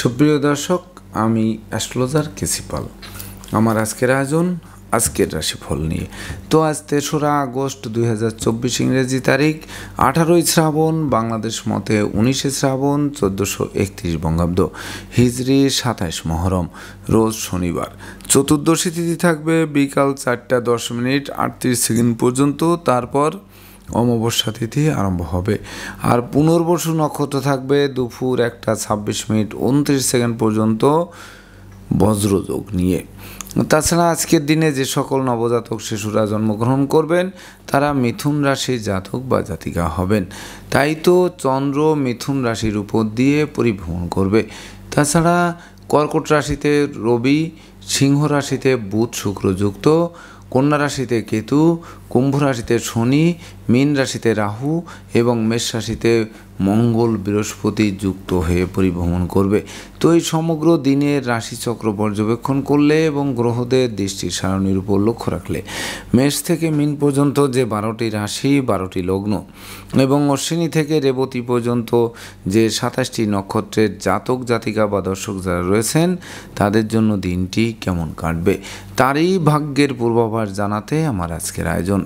সুপ্রিয় দর্শক, আমি অ্যাস্ট্রোলজার কেসি পাল। আমার আজকের আয়োজন আজকের রাশিফল নিয়ে। তো আজ ৩রা আগস্ট ২০২৪ ইংরেজি তারিখ, 18ই শ্রাবণ, বাংলাদেশ মতে 19শে শ্রাবণ, 1431 বঙ্গাব্দ, হিজরি 27 মহরম, রোজ শনিবার। চতুর্দশী তিথি থাকবে বিকাল 4টা 10 মিনিট 38 সেকেন্ড পর্যন্ত, তারপর অমাবস্যা তিথি আরম্ভ হবে। আর পুনর্বসু নক্ষত্র থাকবে দুপুর 1টা 26 মিনিট 29 সেকেন্ড পর্যন্ত বজ্রযোগ নিয়ে। তাছাড়া আজকের দিনে যে সকল নবজাতক শিশুরা জন্মগ্রহণ করবেন তারা মিথুন রাশির জাতক বা জাতিকা হবেন। তাই তো চন্দ্র মিথুন রাশির উপর দিয়ে পরিভ্রমণ করবে। তাছাড়া কর্কট রাশিতে রবি, সিংহ রাশিতে বুধ শুক্র যুক্ত, কন্যা রাশিতে কেতু, কুম্ভ রাশিতে শনি, মীন রাশিতে রাহু এবং মেষ রাশিতে মঙ্গল বৃহস্পতি যুক্ত হয়ে পরিভ্রমণ করবে। তো এই সমগ্র দিনের রাশিচক্র পর্যবেক্ষণ করলে এবং গ্রহদের দৃষ্টির সারণীর উপর লক্ষ্য রাখলে মেষ থেকে মীন পর্যন্ত যে 12টি রাশি 12টি লগ্ন এবং অশ্বিনী থেকে রেবতী পর্যন্ত যে 27টি নক্ষত্রের জাতক জাতিকা বা দর্শক যারা রয়েছেন তাদের জন্য দিনটি কেমন কাটবে তারই ভাগ্যের পূর্বাভাস জানাতে আমার আজকের আয়োজন।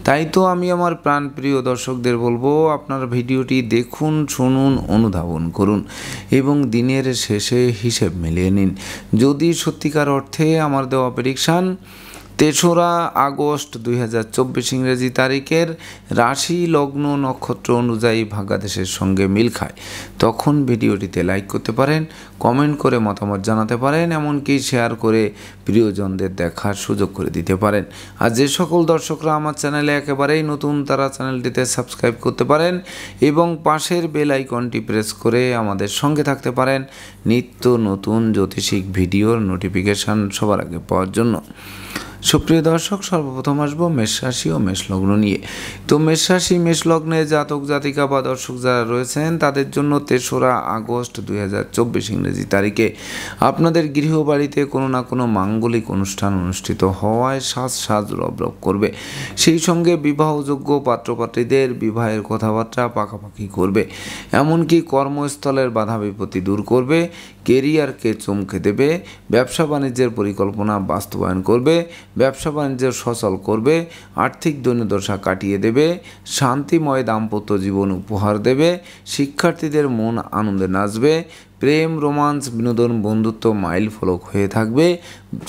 তাই তো আমি আমার প্রাণপ্রিয় দর্শকদের বলবো, আপনারা ভিডিওটি দেখুন, শুনুন, অনুধাবন করুন এবং দিনের শেষে হিসেব মিলিয়ে নিন। যদি সত্যিকার অর্থে আমার দেওয়া প্রেডিকশান 3রা আগস্ট ২০২৪ ইংরেজি তারিখের রাশি লগ্ন নক্ষত্র অনুযায়ী ভাগ্যাদেশের সঙ্গে মিল খায়, তখন ভিডিওটিতে লাইক করতে পারেন, কমেন্ট করে মতামত জানাতে পারেন, এমনকি শেয়ার করে প্রিয়জনদের দেখার সুযোগ করে দিতে পারেন। আর যে সকল দর্শকরা আমার চ্যানেলে একেবারেই নতুন তারা চ্যানেলটিতে সাবস্ক্রাইব করতে পারেন এবং পাশের বেল আইকনটি প্রেস করে আমাদের সঙ্গে থাকতে পারেন নিত্য নতুন জ্যোতিষিক ভিডিওর নোটিফিকেশান সবার আগে পাওয়ার জন্য। সুপ্রিয় দর্শক, সর্বপ্রথম আসবো মেষ রাশি ও মেষ লগ্ন নিয়ে। তো মেষ রাশি মেষ লগ্নে জাতক জাতিকা বা দর্শক যারা রয়েছেন তাদের জন্য 3রা আগস্ট ২০২৪ ইংরেজি তারিখে আপনাদের গৃহবাড়িতে কোনো না কোনো মাঙ্গলিক অনুষ্ঠান অনুষ্ঠিত হওয়ায় সাজ রব করবে। সেই সঙ্গে বিবাহযোগ্য পাত্রপাত্রীদের বিবাহের কথাবার্তা পাকাপাকি করবে, এমনকি কর্মস্থলের বাধা বিপত্তি দূর করবে, কেরিয়ারকে চমকে দেবে, ব্যবসা বাণিজ্যের পরিকল্পনা বাস্তবায়ন করবে, ব্যবসা বাণিজ্য সচল করবে, আর্থিক দৈন্যদশা কাটিয়ে দেবে, শান্তিময় দাম্পত্য জীবন উপহার দেবে, শিক্ষার্থীদের মন আনন্দে নাচবে, প্রেম রোমান্স বিনোদন বন্ধুত্ব মাইল ফলক হয়ে থাকবে,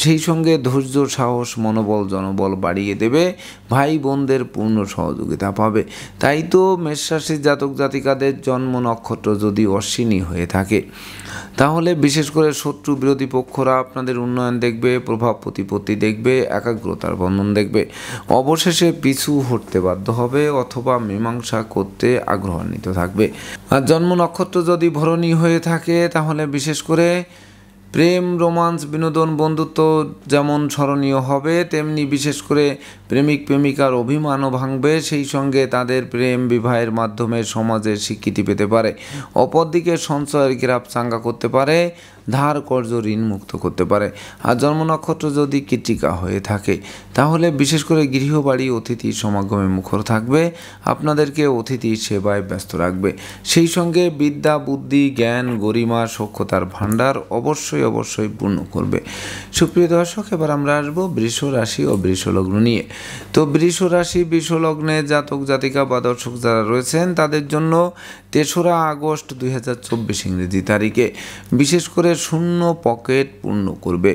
সেই সঙ্গে ধৈর্য সাহস মনোবল জনবল বাড়িয়ে দেবে, ভাই বোনদের পূর্ণ সহযোগিতা পাবে। তাই তো মেষ রাশির জাতক জাতিকাদের জন্ম নক্ষত্র যদি অশ্বিনী হয়ে থাকে তাহলে বিশেষ করে শত্রু বিরোধী পক্ষরা আপনাদের উন্নয়ন দেখবে, প্রভাব প্রতিপত্তি দেখবে, একাগ্রতার বন্ধন দেখবে, অবশেষে পিছু হটতে বাধ্য হবে অথবা মীমাংসা করতে আগ্রহান্বিত থাকবে। আর জন্ম নক্ষত্র যদি ভরণী হয়ে থাকে তাহলে বিশেষ করে প্রেম রোমান্স বিনোদন বন্ধুত্ব যেমন স্মরণীয় হবে, তেমনি বিশেষ করে প্রেমিক প্রেমিকার অভিমানও ভাঙবে, সেই সঙ্গে তাদের প্রেম বিবাহের মাধ্যমে সমাজের স্বীকৃতি পেতে পারে। অপরদিকে সঞ্চয়ের গ্রাফ চাঙ্গা করতে পারে, ধার কর্জ ঋণ মুক্ত করতে পারে। আর জন্ম নক্ষত্র যদি কৃত্তিকা হয়ে থাকে তাহলে বিশেষ করে গৃহবাড়ি অতিথি সমাগমে মুখর থাকবে, আপনাদেরকে অতিথি সেবায় ব্যস্ত রাখবে। সেই সঙ্গে বিদ্যা বুদ্ধি জ্ঞান গরিমা সক্ষতার ভাণ্ডার অবশ্যই পূর্ণ করবে। সুপ্রিয় দর্শক, এবার আমরা আসবো বৃষ রাশি ও বৃষ লগ্ন নিয়ে। তো বৃষ রাশি বৃষ লগ্নে জাতক জাতিকা বা দর্শক যারা রয়েছেন তাদের জন্য 3রা আগস্ট ২০২৪ ইংরেজি তারিখে বিশেষ করে শূন্য পকেট পূর্ণ করবে,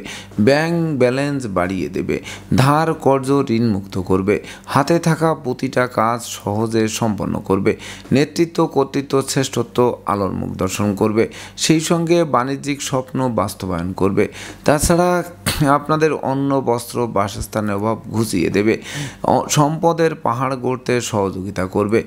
ব্যাংক ব্যালেন্স বাড়িয়ে দেবে, ধার কর্জ ঋণ মুক্ত করবে, হাতে থাকা প্রতিটা কাজ সহজে সম্পন্ন করবে, নেতৃত্ব কর্তৃত্ব শ্রেষ্ঠত্ব আলোর মুখ দর্শন করবে, সেই সঙ্গে বাণিজ্যিক স্বপ্ন বাস্তবায়ন করবে। তাছাড়া আপনাদের অন্ন বস্ত্র বাসস্থানের অভাব ঘুচিয়ে দেবে, সম্পদের পাহাড় গড়তে সহযোগিতা করবে,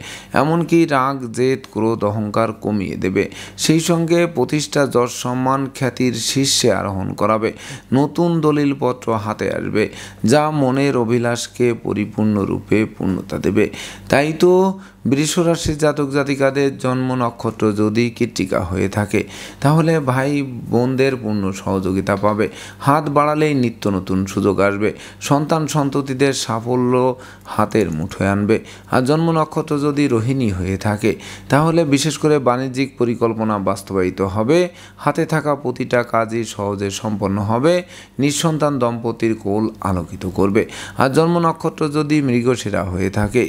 এমনকি রাগ জেদ ক্রোধ অহংকার কমিয়ে দেবে, সেই সঙ্গে প্রতিষ্ঠা যশ সম্মান খ্যাতির শীর্ষে আরোহণ করাবে, নতুন দলিলপত্র হাতে আসবে যা মনের অভিলাষকে পরিপূর্ণরূপে পূর্ণতা দেবে। তাই তো বৃষ রাশির জাতক জাতিকাদের জন্ম নক্ষত্র যদি কৃত্তিকা হয়ে থাকে তাহলে ভাই বোনদের পূর্ণ সহযোগিতা পাবে। হাত বাড়ালেই নিত্য নতুন সুযোগ আসবে। সন্তান সন্ততিদের সাফল্য হাতের মুঠোয় আনবে। আর জন্ম নক্ষত্র যদি রোহিণী হয়ে থাকে তাহলে বিশেষ করে বাণিজ্যিক পরিকল্পনা বাস্তবায়িত হবে। হাতে থাকা প্রতিটা কাজই সহজে সম্পন্ন হবে। নিঃসন্তান দম্পতির কোল আলোকিত করবে। আর জন্ম নক্ষত্র যদি মৃগশিরা হয়ে থাকে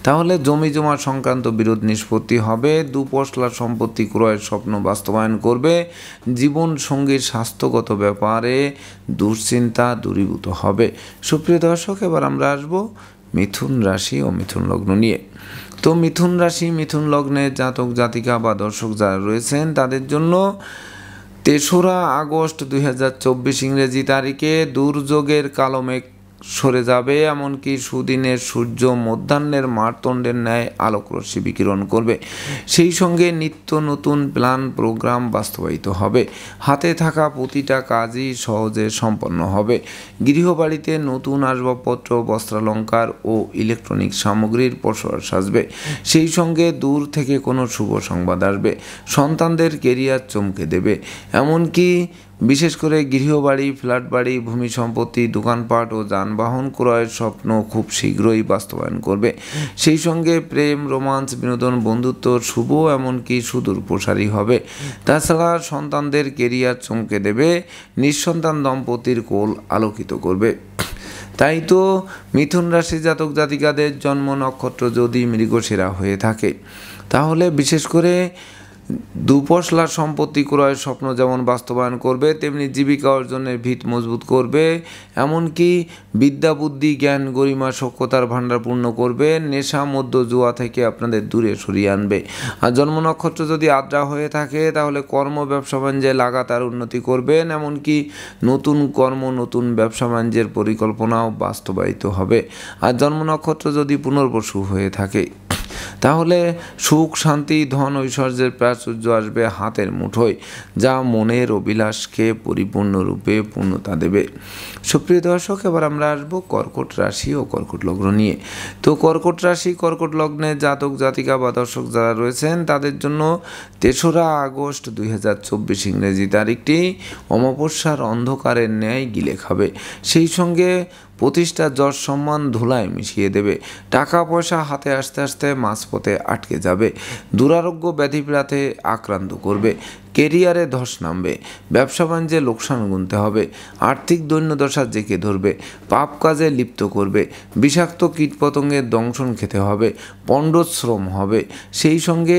তাহলে জমি জমা সংক্রান্ত বিরোধ নিষ্পত্তি হবে। দুপশলা সম্পত্তি ক্রয়ের স্বপ্ন বাস্তবায়ন করবে। জীবন সঙ্গীর স্বাস্থ্যগত ব্যাপারে দুশ্চিন্তা দূরীভূত হবে। সুপ্রিয় দর্শক, এবার আমরা আসব মিথুন রাশি ও মিথুন লগ্ন নিয়ে। তো মিথুন রাশি মিথুন লগ্নে জাতক জাতিকা বা দর্শক যারা রয়েছেন তাদের জন্য ৩রা আগস্ট ২০২৪ ইংরেজি তারিখে দুর্যোগের কালো মেঘ সরে যাবে। এমনকি সুদিনের সূর্য মধ্যাহ্নের মারতণ্ডের ন্যায় আলোকরশ্মি বিকিরণ করবে। সেই সঙ্গে নিত্য নতুন প্ল্যান প্রোগ্রাম বাস্তবায়িত হবে। হাতে থাকা প্রতিটা কাজই সহজে সম্পন্ন হবে। গৃহবাড়িতে নতুন আসবাবপত্র, বস্ত্রালঙ্কার ও ইলেকট্রনিক সামগ্রীর প্রসার সাজবে। সেই সঙ্গে দূর থেকে কোনো শুভ সংবাদ আসবে। সন্তানদের কেরিয়ার চমকে দেবে। এমনকি বিশেষ করে গৃহবাড়ি, ফ্ল্যাট বাড়ি, ভূমি সম্পত্তি, দোকানপাট ও যানবাহন ক্রয়ের স্বপ্ন খুব শীঘ্রই বাস্তবায়ন করবে। সেই সঙ্গে প্রেম, রোমান্স, বিনোদন, বন্ধুত্ব শুভ এমনকি সুদূর প্রসারী হবে। তাছাড়া সন্তানদের কেরিয়ার চমকে দেবে। নিঃসন্তান দম্পতির কোল আলোকিত করবে। তাই তো মিথুন রাশি জাতক জাতিকাদের জন্ম নক্ষত্র যদি মৃগশিরা হয়ে থাকে তাহলে বিশেষ করে দুপশলা সম্পত্তি ক্রয়ের স্বপ্ন যেমন বাস্তবায়ন করবে তেমনি জীবিকা অর্জনের ভিত মজবুত করবে। এমনকি বিদ্যা, বুদ্ধি, জ্ঞান, গরিমা, সক্ষতার ভাণ্ডার পূর্ণ করবে। নেশা, মদ্য, জুয়া থেকে আপনাদের দূরে সরিয়ে আনবে। আর জন্ম নক্ষত্র যদি আদ্রা হয়ে থাকে তাহলে কর্ম, ব্যবসা বাণিজ্যে লাগাতার উন্নতি করবেন। এমনকি নতুন কর্ম, নতুন ব্যবসা বাণিজ্যের পরিকল্পনাও বাস্তবায়িত হবে। আর জন্ম নক্ষত্র যদি পুনর্বসু হয়ে থাকে তাহলে সুখ, শান্তি, ধন, ঐশ্বর্যের প্রাচুর্য আসবে হাতের মুঠোয়, যা মনের অভিলাষকে পরিপূর্ণরূপে পূর্ণতা দেবে। সুপ্রিয় দর্শক, এবার আমরা আসবো কর্কট রাশি ও কর্কট লগ্ন নিয়ে। তো কর্কট রাশি কর্কট লগ্নে জাতক জাতিকা বা দর্শক যারা রয়েছেন তাদের জন্য ৩রা আগস্ট ২০২৪ ইংরেজি তারিখটি অমাবস্যার অন্ধকারের ন্যায় গিলে খাবে। সেই সঙ্গে প্রতিষ্ঠা, যশ, সম্মান ধুলায় মিশিয়ে দেবে। টাকা পয়সা হাতে আসতে আসতে মাঝপথে আটকে যাবে। দুরারোগ্য ব্যাধিপ্রাতে আক্রান্ত করবে। কেরিয়ারে ধস নামবে। ব্যবসা বাণিজ্যে লোকসান গুনতে হবে। আর্থিক দৈন্যদশা জেঁকে ধরবে। পাপ কাজে লিপ্ত করবে। বিষাক্ত কীটপতঙ্গের দংশন খেতে হবে। পণ্ডশ্রম হবে। সেই সঙ্গে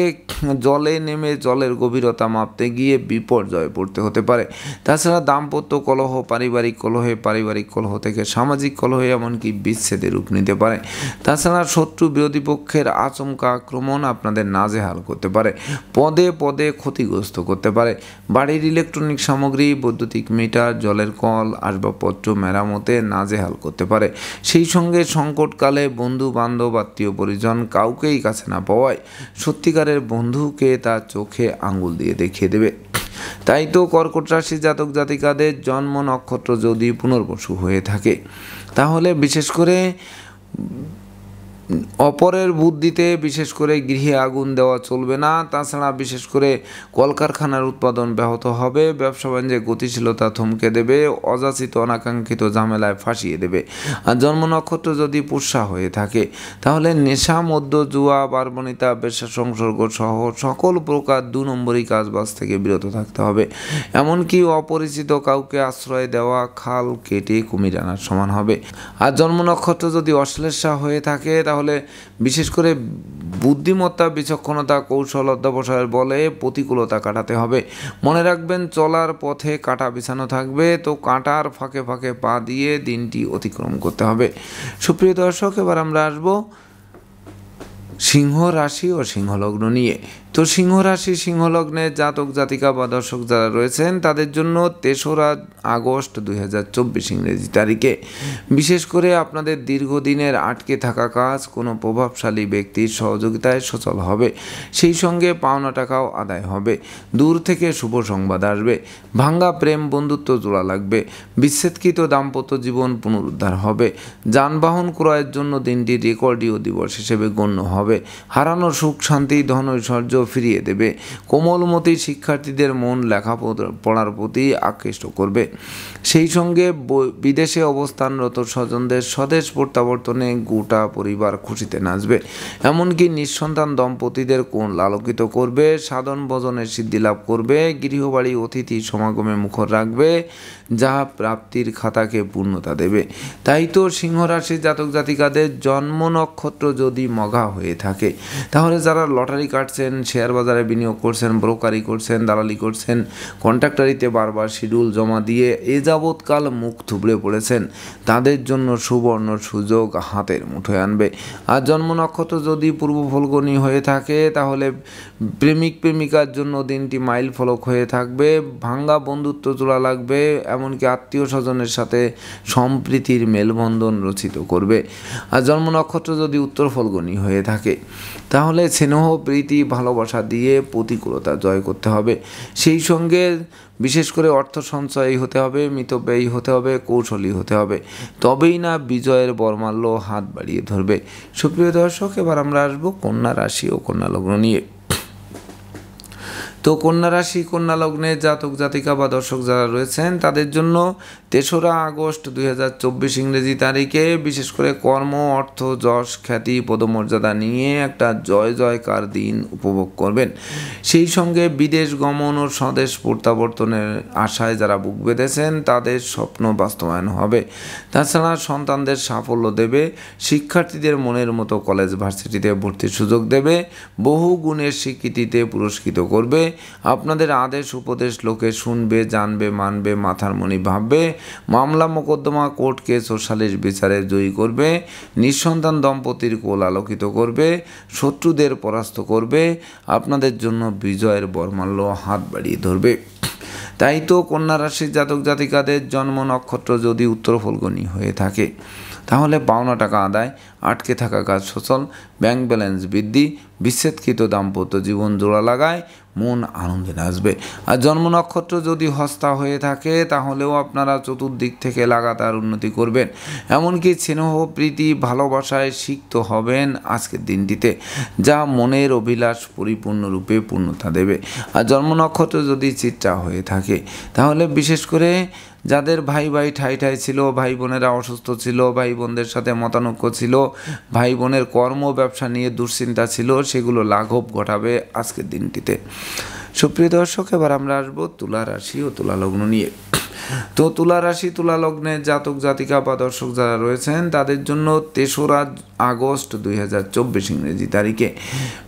জলে নেমে জলের গভীরতা মাপতে গিয়ে বিপর্যয়ে পড়তে হতে পারে। তাছাড়া দাম্পত্য কলহ, পারিবারিক কলহ থেকে সামাজিক কলহে এমনকি বিচ্ছেদের রূপ নিতে পারে। তাছাড়া শত্রু বিরোধী পক্ষের আচমকা আক্রমণ আপনাদের নাজেহাল করতে পারে। পদে পদে ক্ষতিগ্রস্ত করতে পারে। বাড়ির ইলেকট্রনিক সামগ্রী, বৈদ্যুতিক মিটার, জলের কল, আসবাবপত্র মেরামতে নাজেহাল করতে পারে। সেই সঙ্গে সংকটকালে বন্ধু বান্ধব, আত্মীয় পরিজন কাউকেই কাছে না পাওয়ায় সত্যিকারের বন্ধুকে তার চোখে আঙ্গুল দিয়ে দেখিয়ে দেবে। তাই তো কর্কট রাশি জাতক জাতিকাদের জন্ম নক্ষত্র যদি পুনর্বসু হয়ে থাকে তাহলে বিশেষ করে অপরের বুদ্ধিতে বিশেষ করে গৃহে আগুন দেওয়া চলবে না। তাছাড়া বিশেষ করে কলকারখানার উৎপাদন ব্যাহত হবে। ব্যবসা বাণিজ্যে গতিশীলতা থমকে দেবে। অযাচিত অনাকাঙ্ক্ষিত ঝামেলায় ফাঁসিয়ে দেবে। আর জন্ম নক্ষত্র যদি পুষ্যা হয়ে থাকে তাহলে নেশা, মদ্য, জুয়া, বারবণিতা, বেশ্যা সংসর্গ সহ সকল প্রকার ২ নম্বরই কাজবাজ থেকে বিরত থাকতে হবে। এমনকি অপরিচিত কাউকে আশ্রয় দেওয়া খাল কেটে কুমির আনার সমান হবে। আর জন্ম নক্ষত্র যদি অশ্লেষা হয়ে থাকে তাহলে বিশেষ করে বুদ্ধিমত্তা, বিচক্ষণতা, কৌশল, অধ্যবসায়ের বলে প্রতিকূলতা কাটাতে হবে। মনে রাখবেন, চলার পথে কাঁটা বিছানো থাকবে, তো কাঁটার ফাঁকে ফাঁকে পা দিয়ে দিনটি অতিক্রম করতে হবে। সুপ্রিয় দর্শক, এবার আমরা আসবো সিংহ রাশি ও সিংহলগ্ন নিয়ে। তো সিংহ রাশি সিংহলগ্নে জাতক জাতিকা বা দর্শক যারা রয়েছেন তাদের জন্য ৩রা আগস্ট ২০২৪ ইংরেজি তারিখে বিশেষ করে আপনাদের দীর্ঘদিনের আটকে থাকা কাজ কোনো প্রভাবশালী ব্যক্তির সহযোগিতায় সচল হবে। সেই সঙ্গে পাওনা টাকাও আদায় হবে। দূর থেকে শুভ সংবাদ আসবে। ভাঙ্গা প্রেম, বন্ধুত্ব জোড়া লাগবে। বিচ্ছেদকৃত দাম্পত্য জীবন পুনরুদ্ধার হবে। যানবাহন ক্রয়ের জন্য দিনটি রেকর্ডীয় দিবস হিসেবে গণ্য হবে। হবে। হারানো সুখ শান্তি ধন ঐশ্বর্য ফিরিয়ে দেবে। কোমলমতি শিক্ষার্থীদের মন লেখাপড়ার প্রতি আকৃষ্ট করবে। সেই সঙ্গে বিদেশে অবস্থানরত স্বজনদের স্বদেশ প্রত্যাবর্তনে গোটা পরিবার খুশিতে নাচবে। এমনকি নিঃসন্তান দম্পতিদের কোন আলোকিত করবে, সাধন ভজনের সিদ্ধি লাভ করবে, গৃহবাড়ি অতিথি সমাগমে মুখর রাখবে, যা প্রাপ্তির খাতাকে পূর্ণতা দেবে। তাই তো সিংহ রাশি জাতক জাতিকাদের জন্ম নক্ষত্র যদি মঘা হয়ে থাকে, তাহলে যারা লটারি কাটছেন, শেয়ার বাজারে বিনিয়োগ করছেন, ব্রোকারি করছেন, দালালি করছেন, কন্ট্রাক্টারিতে বারবার শিডিউল জমা দিয়ে এ যাবৎকাল মুখ থুবড়ে পড়েছেন, তাদের জন্য সুবর্ণ সুযোগ হাতের মুঠোয় আনবে। আর জন্ম নক্ষত্র যদি পূর্ব ফলগুনি হয়ে থাকে, তাহলে প্রেমিক প্রেমিকার জন্য দিনটি মাইল ফলক হয়ে থাকবে। ভাঙ্গা বন্ধুত্ব জোড়া লাগবে, এমনকি আত্মীয় স্বজনের সাথে সম্প্রীতির মেলবন্ধন রচিত করবে। আর জন্ম নক্ষত্র যদি উত্তর ফলগুনি হয়ে থাকে, তাহলে স্নেহ প্রীতি ভালোবাসা দিয়ে প্রতিকূলতা জয় করতে হবে। সেই সঙ্গে বিশেষ করে অর্থ সঞ্চয়ী হতে হবে, মিতব্যয়ী হতে হবে, কৌশলী হতে হবে, তবেই না বিজয়ের বরমাল্য হাত বাড়িয়ে ধরবে। সুপ্রিয় দর্শক, এবার আমরা আসবো কন্যা রাশি ও কন্যা লগ্ন নিয়ে। তো কন্যা রাশি কন্যা লগ্নের জাতক জাতিকা বা দর্শক যারা রয়েছেন, তাদের জন্য ৩রা আগস্ট ২০২৪ ইংরেজি তারিখে বিশেষ করে কর্ম, অর্থ, যশ, খ্যাতি, পদমর্যাদা নিয়ে একটা জয় জয়কার দিন উপভোগ করবেন। সেই সঙ্গে বিদেশ গমন ও স্বদেশ প্রত্যাবর্তনের আশায় যারা বুক বেঁধেছেন, তাদের স্বপ্ন বাস্তবায়ন হবে। তাছাড়া সন্তানদের সাফল্য দেবে, শিক্ষার্থীদের মনের মতো কলেজ ভার্সিটিতে ভর্তির সুযোগ দেবে, বহু গুণের স্বীকৃতিতে পুরস্কৃত করবে। আপনাদের আদেশ উপদেশ লোকে শুনবে, জানবে, মানবে, মাথার মনি ভাববে। মামলা মোকদ্দমা, কোর্ট কেস ও সালিশ বিচারে জয়ী করবে। নিঃসন্তান দম্পতির কোল আলোকিত করবে, শত্রুদের পরাস্ত করবে। আপনাদের জন্য বিজয়ের বরমাল্য হাত বাড়িয়ে ধরবে। তাই তো কন্যা রাশির জাতক জাতিকাদের জন্ম নক্ষত্র যদি উত্তর ফলগুনি হয়ে থাকে, তাহলে পাওনা টাকা আদায়, আটকে থাকা কাজ সচল, ব্যাংক ব্যালেন্স বৃদ্ধি, বিচ্ছেদকৃত দাম্পত্য জীবন জোড়া লাগায়, মন আনন্দে নাচবে। আর জন্ম নক্ষত্র যদি হস্তা হয়ে থাকে, তাহলেও আপনারা চতুর্দিক থেকে লাগাতার উন্নতি করবেন। এমনকি স্নেহ প্রীতি ভালোবাসায় সিক্ত হবেন আজকের দিনটিতে, যা মনের অভিলাষ পরিপূর্ণরূপে পূর্ণতা দেবে। আর জন্ম নক্ষত্র যদি চিত্রা হয়ে থাকে, তাহলে বিশেষ করে যাদের ভাই ভাই ঠাই ঠাই ছিল, ভাই বোনেরা অসুস্থ ছিল, ভাই বোনদের সাথে মতানৈক্য ছিল, ভাই বোনের কর্ম ব্যবসা নিয়ে দুশ্চিন্তা ছিল, সেগুলো লাঘব ঘটাবে আজকের দিনটিতে। সুপ্রিয় দর্শক, এবার আমরা আসবো তুলা রাশি ও তুলা লগ্ন নিয়ে। তো তুলা রাশি তুলা লগ্নের জাতক জাতিকা বা দর্শক যারা রয়েছেন, তাদের জন্য ৩রা আগস্ট ২০২৪ ইংরেজি তারিখে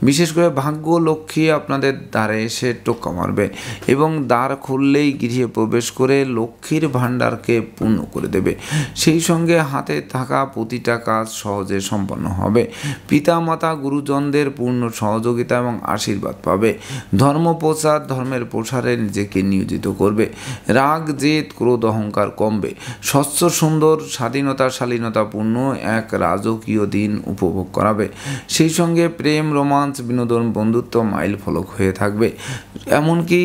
বিশেষ করে ভাগ্য লক্ষ্মী আপনাদের দ্বারে এসে টোক্কা মারবে এবং দ্বার খুললেই গৃহে প্রবেশ করে লক্ষ্মীর ভাণ্ডারকে পূর্ণ করে দেবে। সেই সঙ্গে হাতে থাকা প্রতিটা কাজ সহজে সম্পন্ন হবে। পিতা মাতা গুরুজনদের পূর্ণ সহযোগিতা এবং আশীর্বাদ পাবে। ধর্ম প্রচার, ধর্মের প্রসারে নিজেকে নিয়োজিত করবে। রাগ, জেদ, ক্রোধ, অহংকার কমবে। স্বচ্ছ সুন্দর স্বাধীনতা শালীনতাপূর্ণ এক রাজকীয় দিন উপভোগ করাবে। সেই সঙ্গে প্রেম, রোমাঞ্চ, বিনোদন, বন্ধুত্ব মাইল ফলক হয়ে থাকবে। এমনকি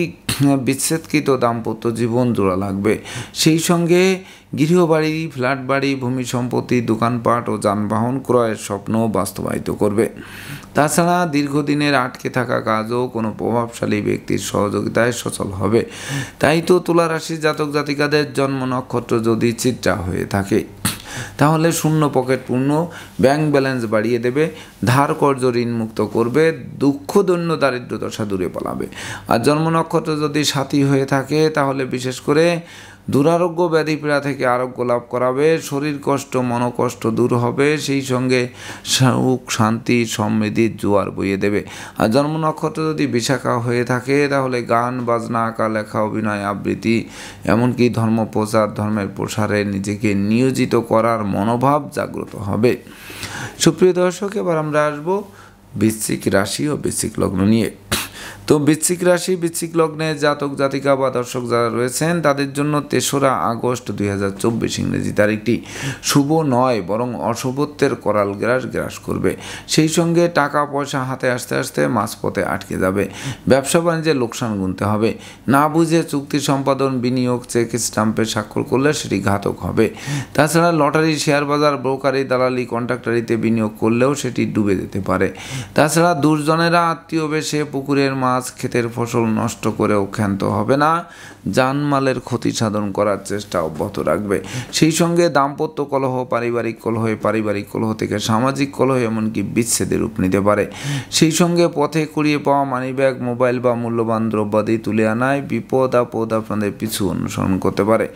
বিচ্ছেদকৃত দাম্পত্য জীবন জোড়া লাগবে। সেই সঙ্গে গৃহবাড়ি, ফ্ল্যাট বাড়ি, ভূমি সম্পত্তি, দোকানপাট ও যানবাহন ক্রয়ের স্বপ্ন বাস্তবায়িত করবে। তাছাড়া দীর্ঘদিনের আটকে থাকা কাজও কোনো প্রভাবশালী ব্যক্তির সহযোগিতায় সচল হবে। তাই তো তুলা রাশির জাতক জাতিকাদের জন্ম নক্ষত্র যদি চিত্রা হয়ে থাকে, তাহলে শূন্য পকেট পূর্ণ, ব্যাংক ব্যালেন্স বাড়িয়ে দেবে, ধার কর্জ ঋণ মুক্ত করবে, দুঃখ দৈন্য দারিদ্র দশা দূরে পালাবে। আর জন্ম নক্ষত্র যদি সাথী হয়ে থাকে, তাহলে বিশেষ করে দুরারোগ্য ব্যাধিপীড়া থেকে আরোগ্য লাভ করাবে। শরীর কষ্ট, মনোকষ্ট দূর হবে। সেই সঙ্গে সুখ শান্তি সমৃদ্ধির জোয়ার বইয়ে দেবে। আর জন্ম নক্ষত্র যদি বিশাখা হয়ে থাকে, তাহলে গান বাজনা, আঁকা লেখা, অভিনয়, আবৃত্তি, এমনকি ধর্ম প্রচার, ধর্মের প্রসারে নিজেকে নিয়োজিত করার মনোভাব জাগ্রত হবে। সুপ্রিয় দর্শক, এবার আমরা আসবো বৃশ্চিক রাশি ও বৃশ্চিক লগ্ন নিয়ে। তো বৃশ্চিক রাশি বৃশ্চিক লগ্নে জাতক জাতিকা বা দর্শক যারা রয়েছেন তাদের জন্য ৩রা আগস্ট ২০২৪ ইংরেজি তারিখটি শুভ নয়, বরং অশুভত্বের করাল গ্রাস করবে। সেই সঙ্গে টাকা পয়সা হাতে আসতে আসতে মাঝপথে আটকে যাবে। ব্যবসা বাণিজ্যে লোকসান গুনতে হবে। না বুঝে চুক্তি সম্পাদন, বিনিয়োগ, চেক স্টাম্পে স্বাক্ষর করলে সেটি ঘাতক হবে। তাছাড়া লটারি, শেয়ার বাজার, ব্রোকারি, দালালি, কন্ট্রাক্টারিতে বিনিয়োগ করলেও সেটি ডুবে যেতে পারে। তাছাড়া দুর্জনেরা আত্মীয় বেশে পুকুরের মাছ, ক্ষেতের ফসল নষ্ট করেও ক্ষান্ত হবে না, জানমালের ক্ষতি সাধন করার চেষ্টা অব্যাহত রাখবে। সেই সঙ্গে দাম্পত্য কলহ, পারিবারিক কলহ থেকে সামাজিক কলহ, এমনকি বিচ্ছেদের রূপ নিতে পারে। সেই সঙ্গে পথে কুড়িয়ে পাওয়া মানিব্যাগ, মোবাইল বা মূল্যবান দ্রব্যাদি তুলে আনায় বিপদ আপদ আপনাদের পিছু অনুসরণ করতে পারে।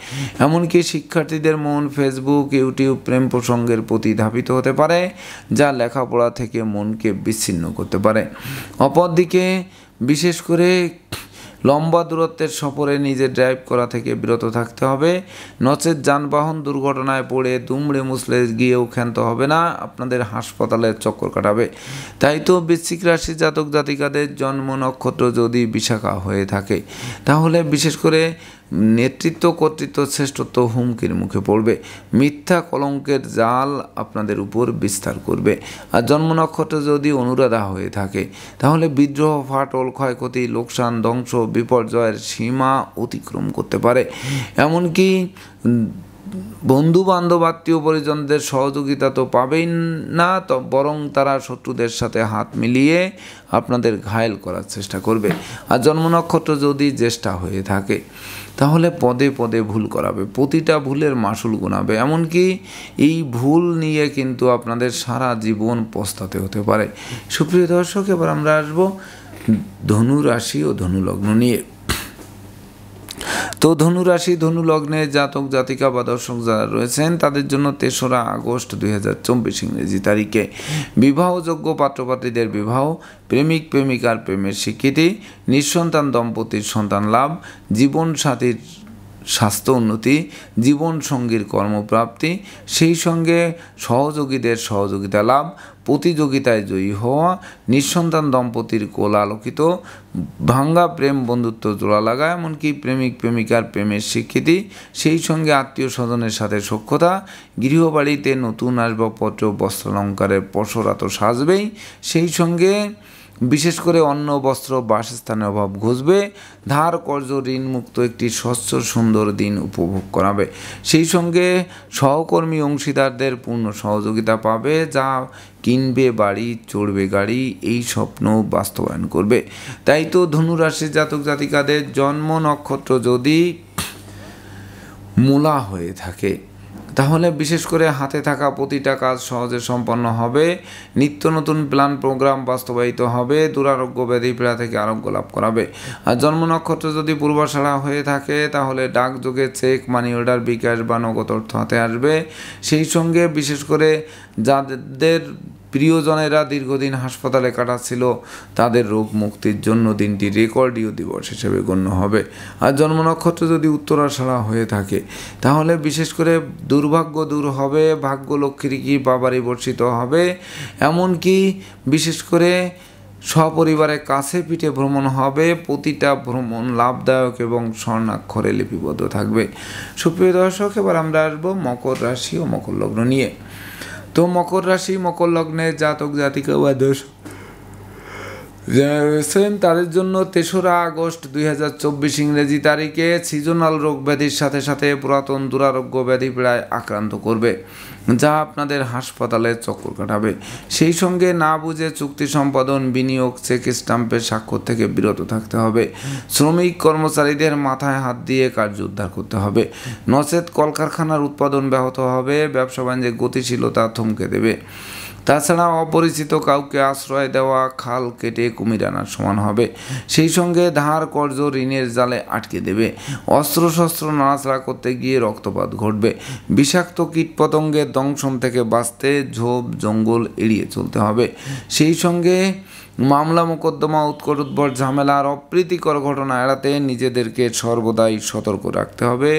এমনকি শিক্ষার্থীদের মন ফেসবুক, ইউটিউব প্রেম প্রসঙ্গের প্রতি ধাবিত হতে পারে, যা লেখাপড়া থেকে মনকে বিচ্ছিন্ন করতে পারে। অপরদিকে বিশেষ করে লম্বা দূরত্বের সফরে নিজে ড্রাইভ করা থেকে বিরত থাকতে হবে, নচেৎ যানবাহন দুর্ঘটনায় পড়ে দুমড়ে মুছলে গিয়েও ক্ষান্ত হবে না, আপনাদের হাসপাতালের চক্কর কাটাবে। তাই তো বৃশ্চিক রাশি জাতক জাতিকাদের জন্ম নক্ষত্র যদি বিশাখা হয়ে থাকে, তাহলে বিশেষ করে নেতৃত্ব, কর্তৃত্ব, শ্রেষ্ঠত্ব হুমকির মুখে পড়বে। মিথ্যা কলঙ্কের জাল আপনাদের উপর বিস্তার করবে। আর জন্ম নক্ষত্র যদি অনুরাধা হয়ে থাকে, তাহলে বিদ্রোহ, ফাটল, ক্ষয়ক্ষতি, লোকসান, ধ্বংস, বিপর্যয়ের সীমা অতিক্রম করতে পারে। এমনকি বন্ধু বান্ধব, আত্মীয় পরিজনদের সহযোগিতা তো পাবেই না, বরং তারা শত্রুদের সাথে হাত মিলিয়ে আপনাদের ঘায়েল করার চেষ্টা করবে। আর জন্ম নক্ষত্র যদি জ্যেষ্ঠা হয়ে থাকে, তাহলে পদে পদে ভুল করাবে, প্রতিটা ভুলের মাসুল গুনাবে। এমনকি এই ভুল নিয়ে কিন্তু আপনাদের সারা জীবন পস্তাতে হতে পারে। সুপ্রিয় দর্শক, এবার আমরা আসবো ধনু রাশি ও ধনু লগ্ন নিয়ে। তো ধনুরাশি ধনু লগ্নে জাতক জাতিকা বা দর্শক যারা রয়েছেন তাদের জন্য ৩রা আগস্ট ২০২৪ ইংরেজি তারিখে বিবাহযোগ্য পাত্রপাত্রীদের বিবাহ, প্রেমিক প্রেমিকার প্রেমের স্বীকৃতি, নিঃসন্তান দম্পতির সন্তান লাভ, জীবনসাথীর স্বাস্থ্য উন্নতি, জীবনসঙ্গীর কর্মপ্রাপ্তি, সেই সঙ্গে সহযোগীদের সহযোগিতা লাভ, প্রতিযোগিতায় জয়ী হওয়া, নিঃসন্তান দম্পতির কোল আলোকিত, ভাঙ্গা প্রেম বন্ধুত্ব জোড়া লাগা, এমনকি প্রেমিক প্রেমিকার প্রেমের স্বীকৃতি, সেই সঙ্গে আত্মীয় স্বজনের সাথে সখ্যতা, গৃহবাড়িতে নতুন আসবাবপত্র, বস্ত্রালঙ্কারের পসরা তো সাজবেই, সেই সঙ্গে বিশেষ করে অন্ন, বস্ত্র, বাসস্থানের অভাব ঘুচবে, ধার কর্জ ঋণমুক্ত একটি স্বচ্ছ সুন্দর দিন উপভোগ করাবে। সেই সঙ্গে সহকর্মী অংশীদারদের পূর্ণ সহযোগিতা পাবে, যা কিনবে বাড়ি, চড়বে গাড়ি, এই স্বপ্ন বাস্তবায়ন করবে। তাই তো ধনুরাশি জাতক জাতিকাদের জন্ম নক্ষত্র যদি মূলা হয়ে থাকে, তাহলে বিশেষ করে হাতে থাকা প্রতিটা কাজ সহজে সম্পন্ন হবে, নিত্য নতুন প্ল্যান প্রোগ্রাম বাস্তবায়িত হবে, দুরারোগ্য ব্যাধি পীড়া থেকে আরোগ্য লাভ করাবে। আর জন্ম নক্ষত্র যদি পূর্বাষাঢ়া হয়ে থাকে, তাহলে ডাকযোগে চেক, মানি অর্ডার, বিকাশ বা নগদ অর্থ হাতে আসবে। সেই সঙ্গে বিশেষ করে যাদের প্রিয়জনেরা দীর্ঘদিন হাসপাতালে কাটাচ্ছিল, তাদের রোগ মুক্তির জন্য দিনটি রেকর্ডীয় দিবস হিসেবে গণ্য হবে। আর জন্ম নক্ষত্র যদি উত্তরাষাঢ়া হয়ে থাকে, তাহলে বিশেষ করে দুর্ভাগ্য দূর হবে, ভাগ্য লক্ষ্মীর কি বাবারি বর্ষিত হবে, এমনকি বিশেষ করে সপরিবারে কাছে পিঠে ভ্রমণ হবে, প্রতিটা ভ্রমণ লাভদায়ক এবং স্বর্ণাক্ষরে লিপিবদ্ধ থাকবে। সুপ্রিয় দর্শক, এবার আমরা আসবো মকর রাশি ও মকর লগ্ন নিয়ে। তো মকর রাশি মকর লগ্নে জাতক জাতিকা বা দর্শক যারা রয়েছেন তাদের জন্য ৩রা আগস্ট ২০২৪ ইংরেজি তারিখে সিজনাল রোগ ব্যাধির সাথে সাথে পুরাতন দুরারোগ্য ব্যাধি পীড়ায় আক্রান্ত করবে, যা আপনাদের হাসপাতালের চক্কর কাটাবে। সেই সঙ্গে না বুঝে চুক্তি সম্পাদন, বিনিয়োগ, চেক স্টাম্পের স্বাক্ষর থেকে বিরত থাকতে হবে। শ্রমিক কর্মচারীদের মাথায় হাত দিয়ে কার্য উদ্ধার করতে হবে, নচেৎ কলকারখানার উৎপাদন ব্যাহত হবে, ব্যবসা বাণিজ্যে গতিশীলতা থমকে দেবে। তাছাড়া অপরিচিত কাউকে আশ্রয় দেওয়া খাল কেটে কুমির আনার সমান হবে। সেই সঙ্গে ধার কর্জ ঋণের জালে আটকে দেবে। অস্ত্রশস্ত্র নাড়াচাড়া করতে গিয়ে রক্তপাত ঘটবে। বিষাক্ত কীটপতঙ্গের দংশন থেকে বাঁচতে ঝোপ জঙ্গল এড়িয়ে চলতে হবে। সেই সঙ্গে মামলা মোকদ্দমা, উৎকট উদ্ভট ঝামেলা আর অপ্রীতিকর ঘটনা এড়াতে নিজেদেরকে সর্বদাই সতর্ক রাখতে হবে।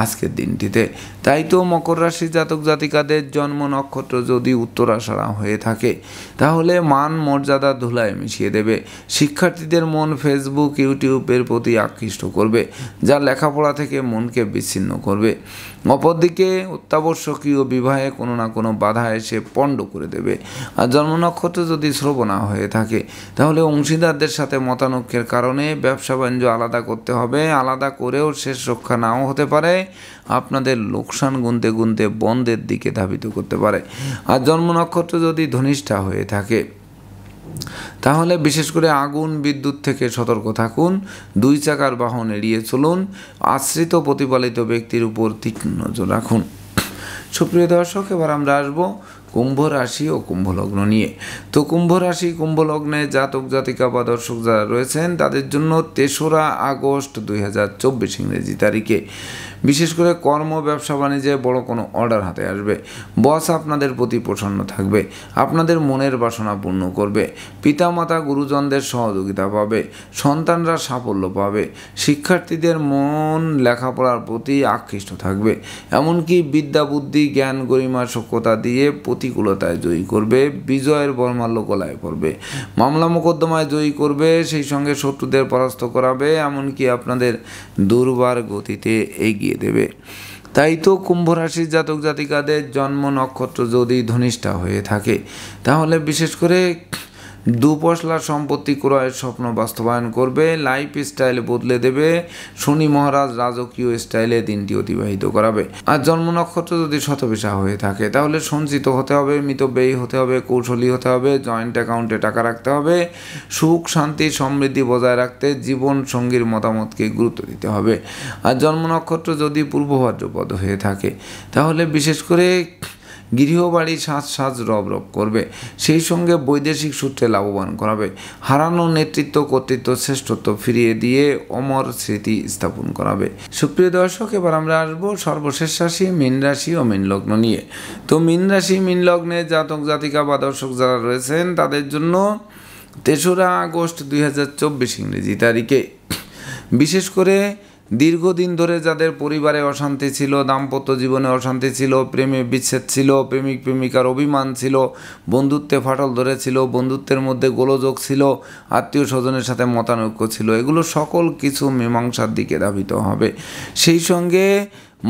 আজকের দিনটিতে। তাই তো মকর রাশি জাতক জাতিকাদের জন্ম নক্ষত্র যদি উত্তরাষাঢ়া হয়ে থাকে তাহলে মান মর্যাদা ধুলায় মিশিয়ে দেবে। শিক্ষার্থীদের মন ফেসবুক ইউটিউবের প্রতি আকৃষ্ট করবে, যা লেখাপড়া থেকে মনকে বিচ্ছিন্ন করবে। অপরদিকে অত্যাবশ্যকীয় বিবাহে কোনো না কোনো বাধা এসে পণ্ড করে দেবে। আর জন্ম নক্ষত্র যদি শ্রবণা হয়ে থাকে তাহলে অংশীদারদের সাথে মতানৈক্যের কারণে ব্যবসা বাণিজ্য আলাদা করতে হবে। আলাদা করেও শেষ রক্ষা নাও হতে পারে, আপনাদের লোকসান গুনতে গুনতে বন্ধের দিকে ধাবিত করতে পারে। আর জন্ম নক্ষত্র যদি ধনিষ্ঠা হয়ে থাকে তাহলে বিশেষ করে আগুন বিদ্যুৎ থেকে সতর্ক থাকুন, 2 চাকার বাহন এড়িয়ে চলুন, আশ্রিত প্রতিপালিত ব্যক্তির উপর তীক্ষ্ণ নজর রাখুন। সুপ্রিয় দর্শক, এবার আমরা আসবো কুম্ভ রাশি ও কুম্ভ লগ্ন নিয়ে। তো কুম্ভ রাশি কুম্ভ লগ্নে জাতক জাতিকা বা দর্শক যারা রয়েছেন তাদের জন্য 3রা আগস্ট 2024 ইংরেজি তারিখে বিশেষ করে কর্ম ব্যবসা বাণিজ্যে বড় কোনো অর্ডার হাতে আসবে। বস আপনাদের প্রতি প্রসন্ন থাকবে, আপনাদের মনের বাসনা পূর্ণ করবে। পিতামাতা গুরুজনদের সহযোগিতা পাবে, সন্তানরা সাফল্য পাবে, শিক্ষার্থীদের মন লেখাপড়ার প্রতি আকৃষ্ট থাকবে। এমনকি বিদ্যা বুদ্ধি জ্ঞান গরিমা সক্ষতা দিয়ে প্রতিকূলতায় জয়ী করবে, বিজয়ের বর্মাল্য গলায় পড়বে, মামলা মোকদ্দমায় জয়ী করবে, সেই সঙ্গে শত্রুদের পরাস্ত করাবে, এমনকি আপনাদের দুর্বার গতিতে এগিয়ে দেবে। তাই তো কুম্ভ রাশির জাতক জাতিকাদের জন্ম নক্ষত্র যদি ধনিষ্ঠা হয়ে থাকে তাহলে বিশেষ করে 2 পশলা সম্পত্তি ক্রয়ের স্বপ্ন বাস্তবায়ন করবে, লাইফ স্টাইল বদলে দেবে। শনি মহারাজ রাজকীয় স্টাইলে দিনটি অতিবাহিত করাবে। আর জন্ম নক্ষত্র যদি শতবিশা হয়ে থাকে তাহলে সঞ্চিত হতে হবে, মিতব্যয়ী হতে হবে, কৌশলী হতে হবে, জয়েন্ট অ্যাকাউন্টে টাকা রাখতে হবে, সুখ শান্তি সমৃদ্ধি বজায় রাখতে জীবন সঙ্গীর মতামতকে গুরুত্ব দিতে হবে। আর জন্ম নক্ষত্র যদি পূর্ব ভাদ্রপদ হয়ে থাকে তাহলে বিশেষ করে গৃহবাড়ি সাজ রব করবে, সেই সঙ্গে বৈদেশিক সূত্রে লাভবান করাবে। হারানো নেতৃত্ব কর্তৃত্ব শ্রেষ্ঠত্ব ফিরিয়ে দিয়ে অমর স্মৃতি স্থাপন করাবে। সুপ্রিয় দর্শক, এবার আমরা আসবো সর্বশেষ রাশি মীন রাশি ও মীন লগ্ন নিয়ে। তো মীন রাশি মীন লগ্নে জাতক জাতিকা বা দর্শক যারা রয়েছেন তাদের জন্য 3রা আগস্ট 2024 ইংরেজি তারিখে বিশেষ করে দীর্ঘদিন ধরে যাদের পরিবারে অশান্তি ছিল, দাম্পত্য জীবনে অশান্তি ছিল, প্রেমে বিচ্ছেদ ছিল, প্রেমিক প্রেমিকার অভিমান ছিল, বন্ধুত্বে ফাটল ধরেছিল, বন্ধুত্বের মধ্যে গোলযোগ ছিল, আত্মীয় স্বজনের সাথে মতানৈক্য ছিল, এগুলো সকল কিছু মীমাংসার দিকে ধাবিত হবে। সেই সঙ্গে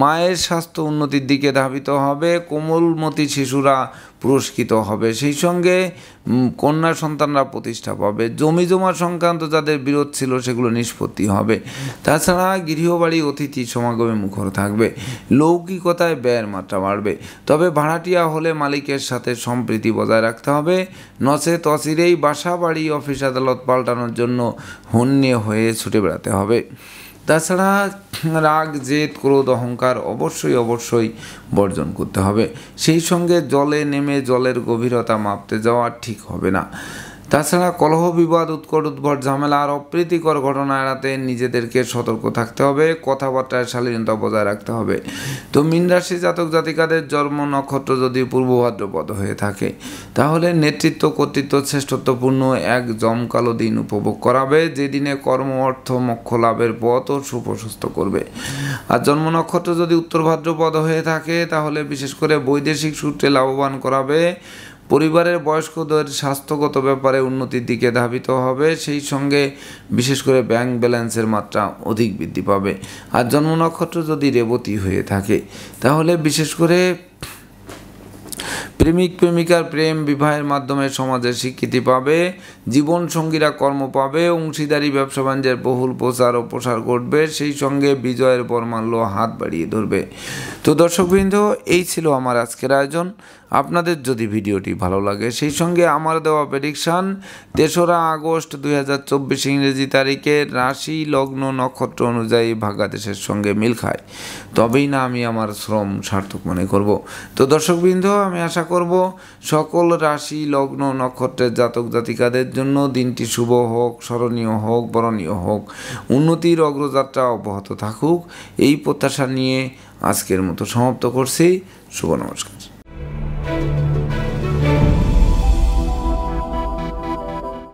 মায়ের স্বাস্থ্য উন্নতির দিকে ধাবিত হবে, কোমলমতি শিশুরা পুরস্কৃত হবে, সেই সঙ্গে কন্যা সন্তানরা প্রতিষ্ঠা পাবে, জমি জমা সংক্রান্ত যাদের বিরোধ ছিল সেগুলো নিষ্পত্তি হবে। তাছাড়া গৃহবাড়ি অতিথি সমাগমে মুখর থাকবে, লৌকিকতায় ব্যয়ের মাত্রা বাড়বে। তবে ভাড়াটিয়া হলে মালিকের সাথে সম্প্রীতি বজায় রাখতে হবে, নচেত অচিরেই বাসা বাড়ি অফিস আদালত পাল্টানোর জন্য হন্যে হয়ে ছুটে বেড়াতে হবে। তাছাড়া রাগ জেদ ক্রোধ অহংকার অবশ্যই বর্জন করতে হবে। সেই সঙ্গে জলে নেমে জলের গভীরতা মাপতে যাওয়া ঠিক হবে না। তাছাড়া কলহ বিবাদ উৎকট উদ্ভট ঝামেলা আর অপ্রীতিকর ঘটনা এড়াতে নিজেদেরকে সতর্ক থাকতে হবে, কথাবার্তায় শালীনতা বজায় রাখতে হবে। তো মীন রাশি জাতক জাতিকাদের জন্ম নক্ষত্র যদি পূর্ব ভাদ্রপদ হয়ে থাকে তাহলে নেতৃত্ব কর্তৃত্ব শ্রেষ্ঠত্বপূর্ণ এক জমকালো দিন উপভোগ করাবে, যে দিনে কর্ম অর্থ মোক্ষ লাভের পথও সুপ্রশস্ত করবে। আর জন্ম নক্ষত্র যদি উত্তর ভাদ্রপদ হয়ে থাকে তাহলে বিশেষ করে বৈদেশিক সূত্রে লাভবান করাবে, পরিবারের বয়স্কদের স্বাস্থ্যগত ব্যাপারে উন্নতির দিকে ধাবিত হবে, সেই সঙ্গে বিশেষ করে ব্যাংক ব্যালেন্সের মাত্রা অধিক বৃদ্ধি পাবে। আর জন্ম নক্ষত্র যদি রেবতী হয়ে থাকে তাহলে বিশেষ করে প্রেমিক প্রেমিকার প্রেম বিবাহের মাধ্যমে সমাজে স্বীকৃতি পাবে, জীবন সঙ্গীরা কর্ম পাবে, অংশীদারি ব্যবসা বাণিজ্যের বহুল প্রচার ও প্রসার ঘটবে, সেই সঙ্গে বিজয়ের বর্মাল্য হাত বাড়িয়ে ধরবে। তো দর্শকবৃন্দ, এই ছিল আমার আজকের আয়োজন। আপনাদের যদি ভিডিওটি ভালো লাগে সেই সঙ্গে আমার দেওয়া প্রেডিকশান 3রা আগস্ট 2024 ইংরেজি তারিখে রাশি লগ্ন নক্ষত্র অনুযায়ী ভাগ্যাদেশের সঙ্গে মিল খায়, তবেই না আমি আমার শ্রম সার্থক মনে করব। তো দর্শকবৃন্দ, আমি আশা করব সকল রাশি লগ্ন নক্ষত্রের জাতক জাতিকাদের জন্য দিনটি শুভ হোক, স্মরণীয় হোক, বরণীয় হোক, উন্নতির অগ্রযাত্রা অব্যাহত থাকুক, এই প্রত্যাশা নিয়ে আজকের মতো সমাপ্ত করছি। শুভ নমস্কার।